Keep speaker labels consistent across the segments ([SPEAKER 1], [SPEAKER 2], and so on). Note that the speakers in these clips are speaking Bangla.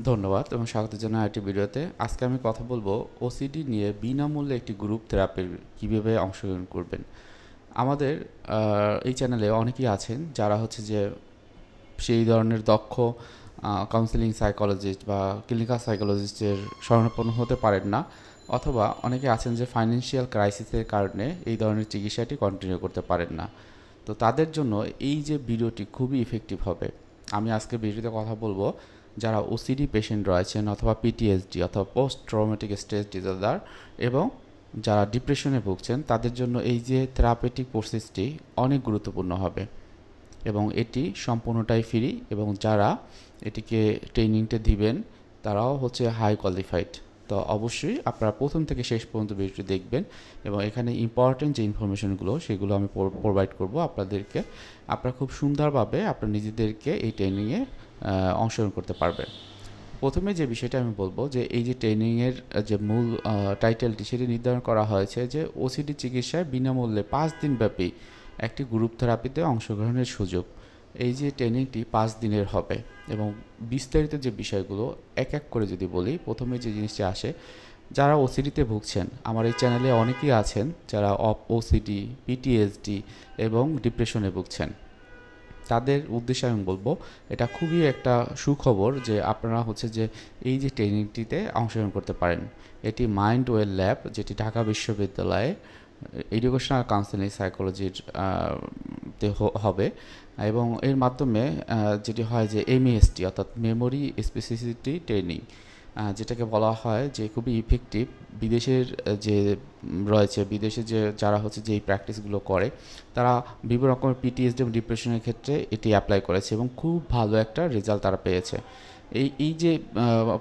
[SPEAKER 1] ধন্যবাদ এবং স্বাগত জানাই আরেকটি ভিডিওতে। আজকে আমি কথা বলবো ওসিডি নিয়ে বিনামূল্যে একটি গ্রুপ থেরাপির কীভাবে অংশগ্রহণ করবেন। আমাদের এই চ্যানেলে অনেকেই আছেন যারা হচ্ছে যে সেই ধরনের দক্ষ কাউন্সেলিং সাইকোলজিস্ট বা ক্লিনিক্যাল সাইকোলজিস্টের শরণাপন্ন হতে পারেন না, অথবা অনেকে আছেন যে ফাইন্যান্সিয়াল ক্রাইসিসের কারণে এই ধরনের চিকিৎসাটি কন্টিনিউ করতে পারেন না। তো তাদের জন্য এই যে ভিডিওটি খুবই ইফেক্টিভ হবে। আমি আজকে ভিডিওতে কথা বলবো যারা ওসিডি পেশেন্ট রয়েছেন, অথবা পিটিএসডি অথবা পোস্ট ট্রমেটিক স্ট্রেস ডিসঅর্ডার, এবং যারা ডিপ্রেশনে ভুগছেন, তাদের জন্য এই যে থেরাপিউটিক প্রসেসটি অনেক গুরুত্বপূর্ণ হবে এবং এটি সম্পূর্ণটাই ফ্রি। এবং যারা এটিকে ট্রেনিংটা দিবেন তারাও হচ্ছে হাই কোয়ালিফাইড। তো অবশ্যই আপনারা প্রথম থেকে শেষ পর্যন্ত ভিডিওটি দেখবেন এবং এখানে ইম্পর্টেন্ট যে ইনফরমেশনগুলো সেগুলো আমি প্রোভাইড করব আপনাদেরকে। আপনারা খুব সুন্দরভাবে আপনার নিজেদেরকে এই ট্রেনিংয়ে অংশগ্রহণ করতে পারবেন। প্রথমে যে বিষয়টা আমি বলবো যে এই যে ট্রেনিংয়ের যে মূল টাইটেলটি সেটি নির্ধারণ করা হয়েছে যে ওসিডি চিকিৎসায় বিনামূল্যে 5 দিনব্যাপী একটি গ্রুপ থেরাপিতে অংশগ্রহণের সুযোগ। এই যে ট্রেনিংটি 5 দিনের হবে এবং বিস্তারিত যে বিষয়গুলো এক এক করে যদি বলি, প্রথমে যে জিনিসটি আসে, যারা ওসিডিতে ভুগছেন, আমার এই চ্যানেলে অনেকেই আছেন যারা ওসিডি, পিটিএসডি এবং ডিপ্রেশনে ভুগছেন। তাদের উদ্দেশ্যে আমি বলবো এটা খুবই একটা সুখবর যে আপনারা হচ্ছে যে এই যে ট্রেনিংটিতে অংশগ্রহণ করতে পারেন। এটি মাইন্ড ওয়েল ল্যাব, যেটি ঢাকা বিশ্ববিদ্যালয়ে এডুকেশনাল কাউন্সেলিং সাইকোলজির হবে এবং এর মাধ্যমে যেটি হয় যে এমএএসটি অর্থাৎ মেমোরি স্পেসিসিটি ট্রেনিং, যেটাকে বলা হয় যে খুবই ইফেক্টিভ। বিদেশের যে রয়েছে, বিদেশে যে যারা হচ্ছে যে এই প্র্যাকটিসগুলো করে, তারা বিভিন্ন রকমের পিটিএসডি এবং ডিপ্রেশনের ক্ষেত্রে এটি অ্যাপ্লাই করেছে এবং খুব ভালো একটা রেজাল্ট তারা পেয়েছে। এই যে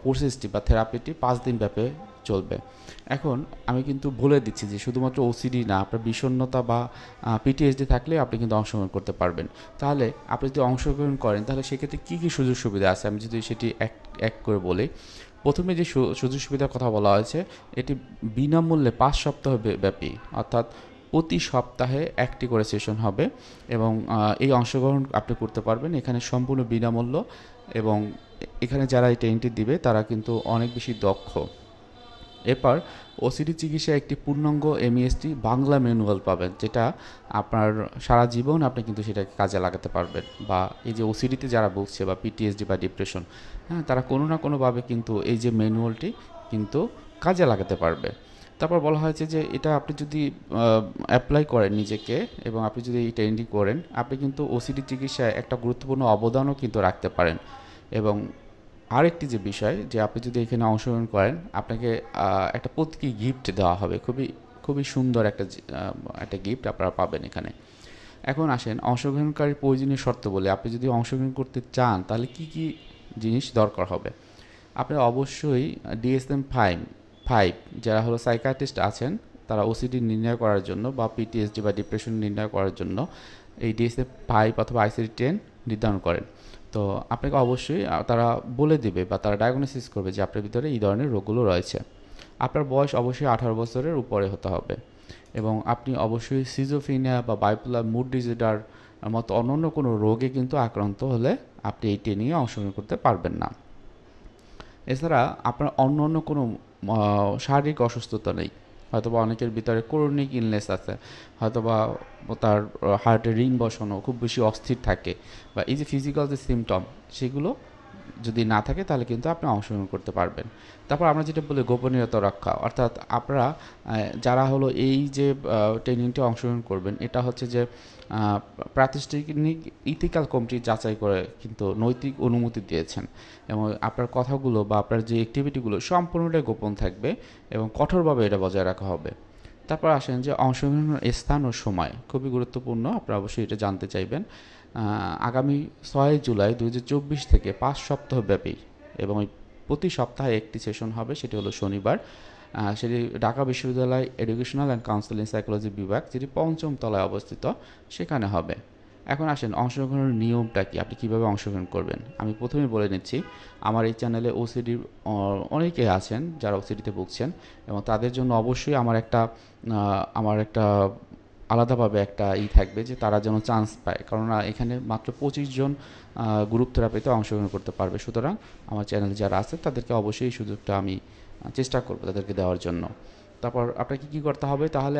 [SPEAKER 1] প্রসেসটি বা থেরাপিটি 5 দিন ব্যাপী চলবে। এখন আমি কিন্তু বলে দিচ্ছি যে শুধুমাত্র ওসিডি না, আপনার বিষণ্ণতা বা পিটিএসডি থাকলে আপনি কিন্তু অংশগ্রহণ করতে পারবেন। তাহলে আপনি যদি অংশগ্রহণ করেন তাহলে সেক্ষেত্রে কী কী সুযোগ সুবিধা আছে আমি যদি সেটি এক এক করে বলি। প্রথমে যে সুযোগ সুবিধার কথা বলা হয়েছে, এটি বিনামূল্যে 5 সপ্তাহ ব্যাপী, অর্থাৎ প্রতি সপ্তাহে একটি করে সেশন হবে এবং এই অংশগ্রহণ আপনি করতে পারবেন। এখানে সম্পূর্ণ বিনামূল্য এবং এখানে যারা এই ট্রেনিংটি দিবে তারা কিন্তু অনেক বেশি দক্ষ। এরপর ওসিডি চিকিৎসায় একটি পূর্ণাঙ্গ এমইএসটি বাংলা ম্যানুয়াল পাবেন, যেটা আপনার সারা জীবন আপনি কিন্তু সেটাকে কাজে লাগাতে পারবেন। বা এই যে ওসিডিতে যারা ভুগছে বা পিটিএসডি বা ডিপ্রেশন, হ্যাঁ, তারা কোনো না কোনোভাবে কিন্তু এই যে ম্যানুয়ালটি কিন্তু কাজে লাগাতে পারবে। তারপর বলা হয়েছে যে এটা আপনি যদি অ্যাপ্লাই করেন নিজেকে এবং আপনি যদি এই ট্রেনিংটি করেন, আপনি কিন্তু ওসিডি চিকিৎসায় একটা গুরুত্বপূর্ণ অবদানও কিন্তু রাখতে পারেন। এবং আরেকটি যে বিষয়, যে আপনি যদি এখানে অংশগ্রহণ করেন, আপনাকে একটা প্রতীকী গিফট দেওয়া হবে, খুবই খুবই সুন্দর একটা গিফট আপনারা পাবেন এখানে। এখন আসেন অংশগ্রহণকারীর প্রয়োজনীয় শর্ত বলে, আপনি যদি অংশগ্রহণ করতে চান তাহলে কি কি জিনিস দরকার হবে। আপনার অবশ্যই ডিএসএম ফাইভ ফাইভ যারা হলো সাইকিয়াট্রিস্ট আছেন, তারা ওসিডি নির্ণয় করার জন্য বা পিটিএসডি বা ডিপ্রেশন নির্ণয় করার জন্য এই ডিএসএম-5 অথবা আইসিডি-10 নির্ধারণ করেন। তো আপনাকে অবশ্যই তারা বলে দিবে বা তারা ডায়াগনোসিস করবে যে আপনার ভিতরে এই ধরনের রোগগুলো রয়েছে। আপনার বয়স অবশ্যই 18 বছরের উপরে হতে হবে এবং আপনি অবশ্যই সিজোফ্রেনিয়া বা বাইপোলার মুড ডিসঅর্ডার মতো অন্যান্য কোনো রোগে কিন্তু আক্রান্ত হলে আপনি এই ট্রেনিংয়ে অংশগ্রহণ করতে পারবেন না। এছাড়া আপনার অন্য কোনো শারীরিক অসুস্থতা নেই। হয়তোবা অনেকের ভিতরে ক্রনিক ইলনেস আছে, হয়তোবা তার হার্টে রিং বসানো, খুব বেশি অস্থির থাকে, বা এই যে ফিজিক্যাল যে সিমটম সেগুলো যদি না থাকে তাহলে কিন্তু আপনি অংশগ্রহণ করতে পারবেন। তারপর আমরা যেটা বলি গোপনীয়তা রক্ষা, অর্থাৎ আপনারা যারা হলো এই যে ট্রেনিংটি অংশগ্রহণ করবেন, এটা হচ্ছে যে প্রাতিষ্ঠানিক ইথিক্যাল কমিটি যাচাই করে কিন্তু নৈতিক অনুমতি দিয়েছেন এবং আপনার কথাগুলো বা আপনার যে অ্যাক্টিভিটিগুলো সম্পূর্ণটাই গোপন থাকবে এবং কঠোরভাবে এটা বজায় রাখা হবে। তারপর আসেন যে অংশগ্রহণের স্থান ও সময় খুবই গুরুত্বপূর্ণ, আপনারা অবশ্যই এটা জানতে চাইবেন। আগামী 6 জুলাই 2024 থেকে 5 সপ্তাহ ব্যাপী এবং প্রতি সপ্তাহে একটি সেশন হবে, সেটি হলো শনিবার। সেটি ঢাকা বিশ্ববিদ্যালয় এডুকেশনাল অ্যান্ড কাউন্সেলিং সাইকোলজি বিভাগ, যেটি 5ম তলায় অবস্থিত, সেখানে হবে। এখন আসেন অংশগ্রহণের নিয়মটা কি, আপনি কীভাবে অংশগ্রহণ করবেন। আমি প্রথমেই বলে নিচ্ছি, আমার এই চ্যানেলে ওসিডির অনেকে আছেন যারা ওসিডিতে ভুগছেন এবং তাদের জন্য অবশ্যই আমার একটা আলাদাভাবে একটা থাকবে যে তারা যেন চান্স পায়, কারণ এখানে মাত্র 25 জন গ্রুপ থেরাপিতে অংশগ্রহণ করতে পারবে। সুতরাং আমার চ্যানেলে যারা আছে তাদেরকে অবশ্যই এই সুযোগটা আমি চেষ্টা করব তাদেরকে দেওয়ার জন্য। তারপর আপনাকে কী করতে হবে, তাহলে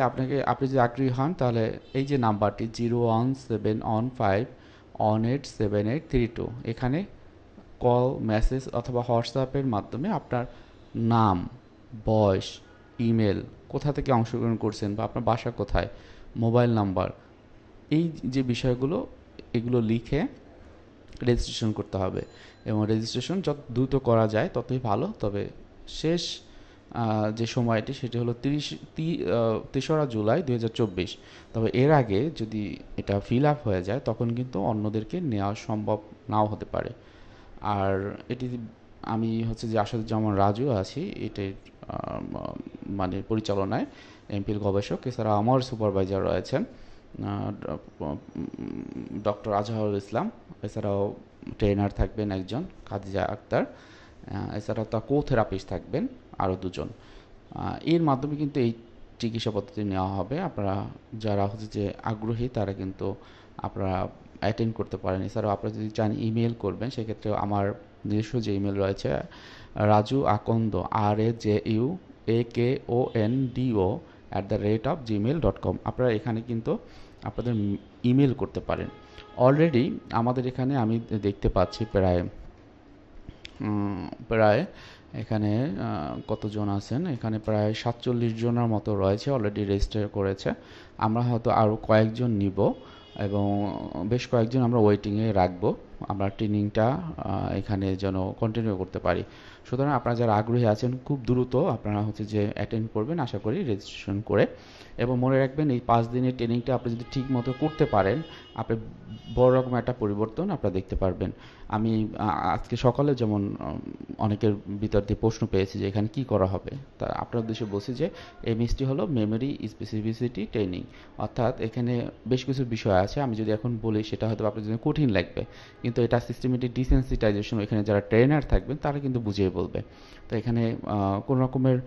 [SPEAKER 1] আপনি যদি আগ্রহী হন তাহলে এই যে নাম্বারটি 01715187832 এখানে কল, মেসেজ অথবা হোয়াটসঅ্যাপের মাধ্যমে আপনার নাম, বয়স, ইমেল, কোথা থেকে অংশগ্রহণ করছেন বা আপনার বাসা কোথায়, মোবাইল নাম্বার, এই যে বিষয়গুলো এগুলো লিখে রেজিস্ট্রেশন করতে হবে। এবং রেজিস্ট্রেশন যত দ্রুত করা যায় ততই ভালো। তবে শেষ যে সময়টি সেটি হলো 3রা জুলাই 2024। তবে এর আগে যদি এটা ফিল আপ হয়ে যায় তখন কিন্তু অন্যদেরকে নেওয়া সম্ভব নাও হতে পারে। আর এটি আমি যে আসাদুজ্জামান রাজু আছি এটির মানে পরিচালনায়, এমপির গবেষক। এছাড়া আমার সুপারভাইজার রয়েছেন ডক্টর আজহারুল ইসলাম। এছাড়াও ট্রেনার থাকবেন একজন খাদিজা আক্তার। এছাড়াও তা থেরাপিস্ট থাকবেন আরও 2জন। এর মাধ্যমে কিন্তু এই চিকিৎসা পদ্ধতি নেওয়া হবে। আপনারা যারা যে আগ্রহী তারা কিন্তু আপনারা অ্যাটেন্ড করতে পারেন। এছাড়াও আপনারা যদি চান ইমেল করবেন সেক্ষেত্রে আমার নিজস্ব যে ইমেল রয়েছে রাজু আকন্দ RAJUAKONDO@gmail.com, আপনারা এখানে কিন্তু আপনাদের ইমেল করতে পারেন। অলরেডি আমাদের এখানে আমি দেখতে পাচ্ছি প্রায় এখানে কতজন আছেন, এখানে প্রায় 47 জনের মতো রয়েছে অলরেডি রেজিস্টার করেছে। আমরা হয়তো আরও কয়েকজন নিব এবং বেশ কয়েকজন আমরা ওয়েটিংয়ে রাখবো, আমরা ট্রেনিংটা এখানে যেন কন্টিনিউ করতে পারি। সুতরাং আপনারা যারা আগ্রহী আছেন খুব দ্রুত আপনারা যে অ্যাটেন্ড করবেন আশা করি রেজিস্ট্রেশন করে। এবং মনে রাখবেন এই 5 দিনের ট্রেনিংটা আপনি যদি ঠিক মতো করতে পারেন আপনি বড় রকম একটা পরিবর্তন আপনারা দেখতে পারবেন। আমি আজকে সকালে যেমন অনেকের ভিতর দিয়ে প্রশ্ন পেয়েছি যে এখানে কি করা হবে, তা আপনার উদ্দেশ্যে বলছি যে এমএসটি হলো মেমোরি স্পেসিফিসিটি ট্রেনিং। অর্থাৎ এখানে বেশ কিছু বিষয় আছে, আমি যদি এখন বলি সেটা হয়তো আপনার জন্য কঠিন লাগবে, কিন্তু এটা সিস্টেমেটিক ডিসেন্সিটাইজেশন, এখানে যারা ট্রেনার থাকবেন তারা কিন্তু বুঝিয়ে বলবে। তো এখানে কোনো রকমের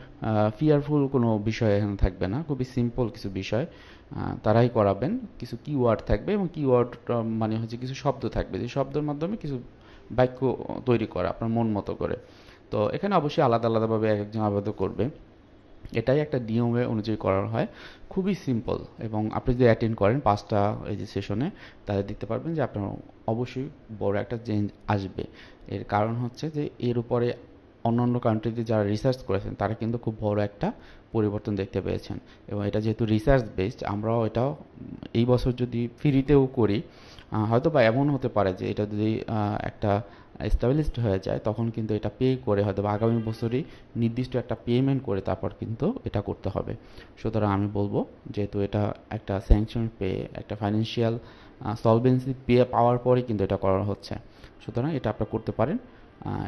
[SPEAKER 1] ফিয়ারফুল কোনো বিষয় এখানে থাকবে না, খুবই সিম্পল কিছু বিষয় তারাই করাবেন। কিছু কিওয়ার্ড থাকবে এবং কিওয়ার্ড মানে কিছু শব্দ থাকবে, যে শব্দের মাধ্যমে কিছু বাক্য তৈরি করা আপনার মন মতো করে। তো এখানে অবশ্যই আলাদা আলাদাভাবে একজন আলাদা করবে, এটাই একটা নিয়মে অনুযায়ী করা হয়, খুবই সিম্পল। এবং আপনি যদি অ্যাটেন্ড করেন 5টা এই যে সেশনে তাহলে দেখতে পারবেন যে আপনার অবশ্যই বড় একটা চেঞ্জ আসবে। এর কারণ যে এর উপরে অন্যান্য কান্ট্রিতে যারা রিসার্চ করেছেন তারা কিন্তু খুব বড় একটা পরিবর্তন দেখতে পেয়েছেন। এবং এটা যেহেতু রিসার্চ বেসড আমরাও এটাও এই বছর যদি ফ্রিতেও করি, হয়তো বা এমন হতে পারে যে এটা যদি একটা এস্টাবলিশড হয়ে যায় তখন কিন্তু এটা পে করে হয়তো বা আগামী বছরই নির্দিষ্ট একটা পেমেন্ট করে তারপর কিন্তু এটা করতে হবে। সুতরাং আমি বলবো যেহেতু এটা একটা স্যাংশন পে, একটা ফাইন্যান্সিয়াল সলভেন্সি পে পাওয়ার পরে কিন্তু এটা করা হচ্ছে, সুতরাং এটা আপনারা করতে পারেন।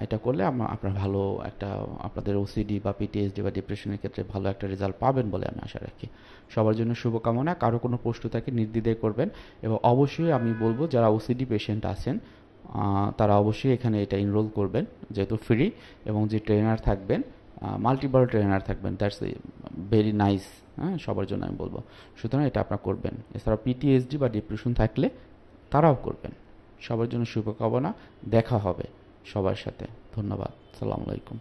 [SPEAKER 1] এটা করলে আপনার ভালো একটা আপনাদের ওসিডি বা পিটিএসডি বা ডিপ্রেশনের ক্ষেত্রে ভালো একটা রেজাল্ট পাবেন বলে আমি আশা রাখি। সবার জন্য শুভকামনা। কারো কোনো প্রশ্ন থাকে নির্দ্বিধায় করবেন। এবং অবশ্যই আমি বলবো যারা ওসিডি পেশেন্ট আছেন তারা অবশ্যই এখানে এটা এনরোল করবেন, যেহেতু ফ্রি। এবং যে ট্রেনার থাকবেন মাল্টিপল ট্রেনার থাকবেন, দ্যাটস ভেরি নাইস। সবার জন্য আমি বলবো, সুতরাং এটা আপনারা করবেন। এছাড়াও পিটিএসডি বা ডিপ্রেশন থাকলে তারাও করবেন। সবার জন্য শুভকামনা, দেখা হবে সবার সাথে। ধন্যবাদ। আসসালামু আলাইকুম।